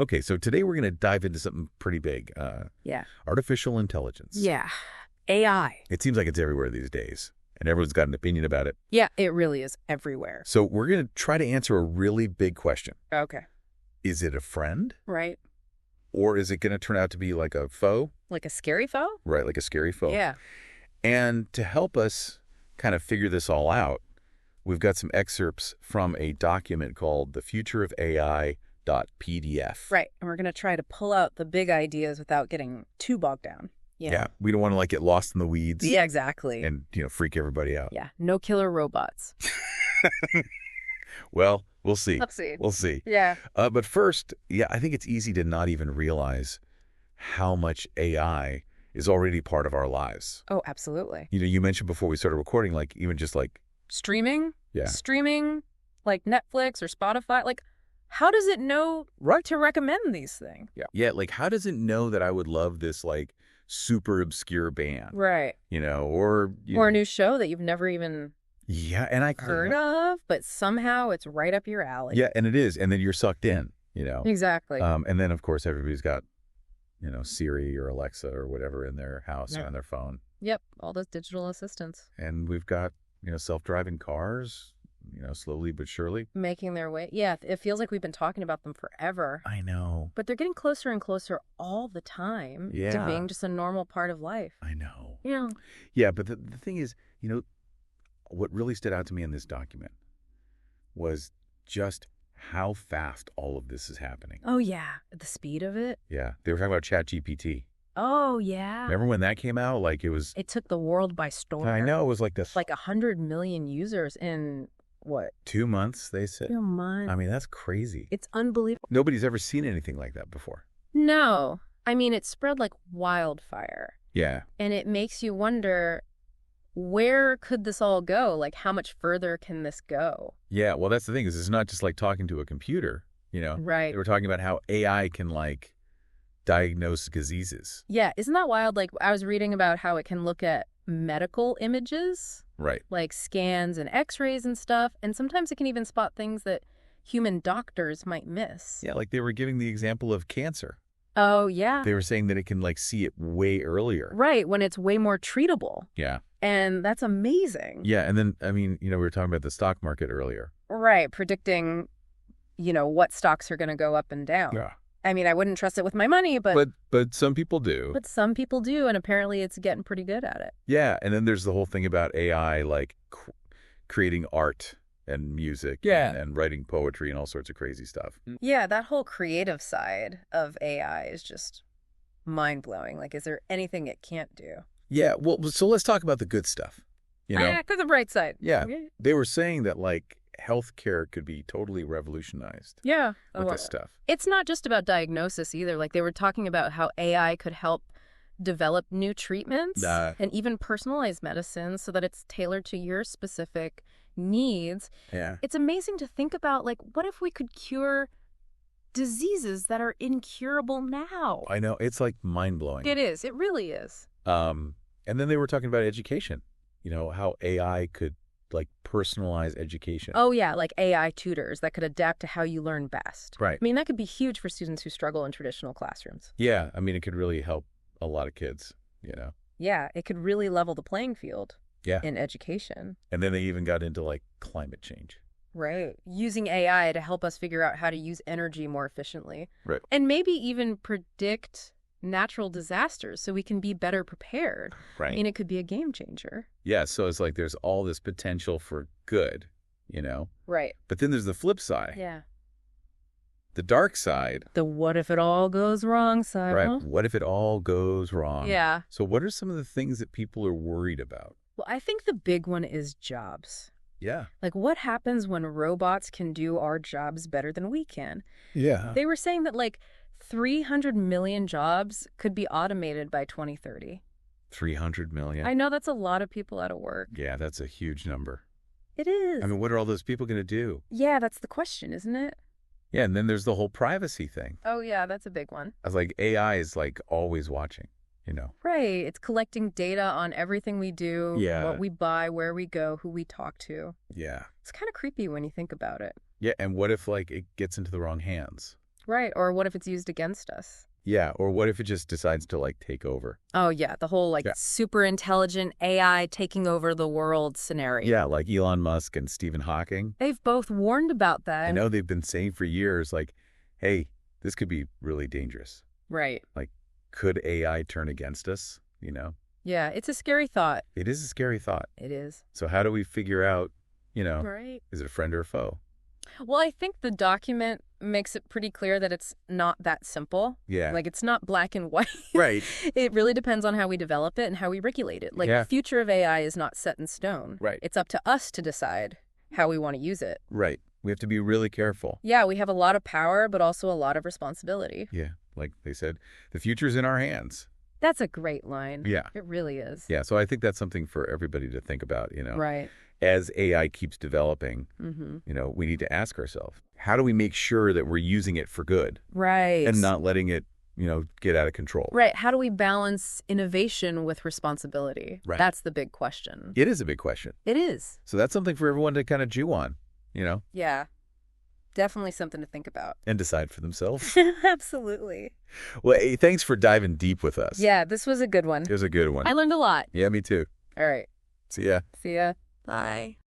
Okay, so today we're going to dive into something pretty big. Yeah. Artificial intelligence. Yeah. AI. It seems like it's everywhere these days, and everyone's got an opinion about it. Yeah, it really is everywhere. So we're going to try to answer a really big question. Okay. Is it a friend, Right. or is it going to turn out to be like a foe? Like a scary foe? Right, like a scary foe. Yeah. And to help us kind of figure this all out, we've got some excerpts from a document called The Future of AI.pdf. Right. And we're going to try to pull out the big ideas without getting too bogged down. Yeah. We don't want to get lost in the weeds. Yeah, exactly. And, freak everybody out. Yeah. No killer robots. Well, we'll see. Let's see. We'll see. Yeah. But first, I think it's easy to not even realize how much AI is already part of our lives. Oh, absolutely. You mentioned before we started recording, even just Streaming? Yeah. Streaming, like Netflix or Spotify. Like, how does it know to recommend these things? Yeah, how does it know that I would love this, super obscure band? Right. Or a new show that you've never even and I heard of, but somehow it's right up your alley. Yeah, and it is. And then you're sucked in, Exactly. And then, of course, everybody's got, Siri or Alexa or whatever in their house or on their phone. Yep, all those digital assistants. And we've got, self-driving cars, slowly but surely. Making their way. Yeah, it feels like we've been talking about them forever. I know. But they're getting closer and closer all the time to being just a normal part of life. I know. Yeah. Yeah, but the thing is, what really stood out to me in this document was just how fast all of this is happening. Oh, yeah. The speed of it. Yeah. They were talking about ChatGPT. Oh, yeah. Remember when that came out? It took the world by storm. I know. It was like this. 100 million users in, what? 2 months, they said. 2 months. I mean, that's crazy. It's unbelievable. Nobody's ever seen anything like that before. No. I mean, it spread like wildfire. Yeah. And it makes you wonder, where could this all go? How much further can this go? Yeah, well, that's the thing is it's not just like talking to a computer, Right. They were talking about how AI can, diagnose diseases. Yeah, isn't that wild? I was reading about how it can look at medical images. Right. Like scans and x-rays and stuff. And sometimes it can even spot things that human doctors might miss. Yeah, they were giving the example of cancer. Oh, yeah. They were saying that it can, see it way earlier. Right, when it's way more treatable. Yeah. And that's amazing. Yeah, and then, we were talking about the stock market earlier. Right, predicting, what stocks are going to go up and down. Yeah. I mean, I wouldn't trust it with my money, but some people do. But some people do, and apparently it's getting pretty good at it. Yeah, and then there's the whole thing about AI, creating art and music and writing poetry and all sorts of crazy stuff. Yeah, that whole creative side of AI is just mind-blowing. Is there anything it can't do? Yeah, well, so let's talk about the good stuff. Because the bright side. Yeah, they were saying that, healthcare could be totally revolutionized. Yeah. With this stuff. It's not just about diagnosis either. They were talking about how AI could help develop new treatments and even personalized medicine so that it's tailored to your specific needs. Yeah. It's amazing to think about, what if we could cure diseases that are incurable now? I know. It's, mind-blowing. It is. It really is. And then they were talking about education, how AI could, personalize education. Oh, yeah, AI tutors that could adapt to how you learn best. Right. I mean, that could be huge for students who struggle in traditional classrooms. Yeah, it could really help a lot of kids, Yeah, it could really level the playing field in education. And then they even got into, climate change. Right. Using AI to help us figure out how to use energy more efficiently. Right. And maybe even predict natural disasters so we can be better prepared. Right. I mean, it could be a game changer. Yeah, so it's there's all this potential for good, Right. But then there's the flip side. Yeah. The dark side. The what if it all goes wrong side. Right. Huh? What if it all goes wrong? Yeah. So what are some of the things that people are worried about? Well, I think the big one is jobs. Yeah. What happens when robots can do our jobs better than we can? Yeah. They were saying that 300 million jobs could be automated by 2030. 300 million. I know that's a lot of people out of work. Yeah, that's a huge number. It is. I mean, what are all those people going to do? Yeah, that's the question, isn't it? Yeah, and then there's the whole privacy thing. Oh, yeah, that's a big one. I was AI is always watching, Right. It's collecting data on everything we do, Yeah. what we buy, where we go, who we talk to. Yeah. It's kind of creepy when you think about it. Yeah, and what if it gets into the wrong hands? Right. Or what if it's used against us? Yeah, or what if it just decides to, like, take over? Oh, yeah, the whole, like, Yeah. super intelligent AI taking over the world scenario. Yeah, like Elon Musk and Stephen Hawking. They've both warned about that. I know they've been saying for years, like, hey, this could be really dangerous. Right. Like, could AI turn against us, Yeah, it's a scary thought. It is a scary thought. It is. So how do we figure out, Right. is it a friend or a foe? Well, I think the document makes it pretty clear that it's not that simple. Yeah. Like, it's not black and white. Right. It really depends on how we develop it and how we regulate it. Like, Yeah. the future of AI is not set in stone. Right. It's up to us to decide how we want to use it. Right. We have to be really careful. Yeah, we have a lot of power, but also a lot of responsibility. Yeah. Like they said, the future's in our hands. That's a great line. Yeah. It really is. Yeah. So I think that's something for everybody to think about, Right. As AI keeps developing, Mm-hmm. we need to ask ourselves, how do we make sure that we're using it for good Right. and not letting it, get out of control? Right. How do we balance innovation with responsibility? Right. That's the big question. It is a big question. It is. So that's something for everyone to kind of chew on, Yeah. Definitely something to think about. and decide for themselves. Absolutely. Well, hey, thanks for diving deep with us. Yeah, this was a good one. It was a good one. I learned a lot. Yeah, me too. All right. See ya. See ya. Bye.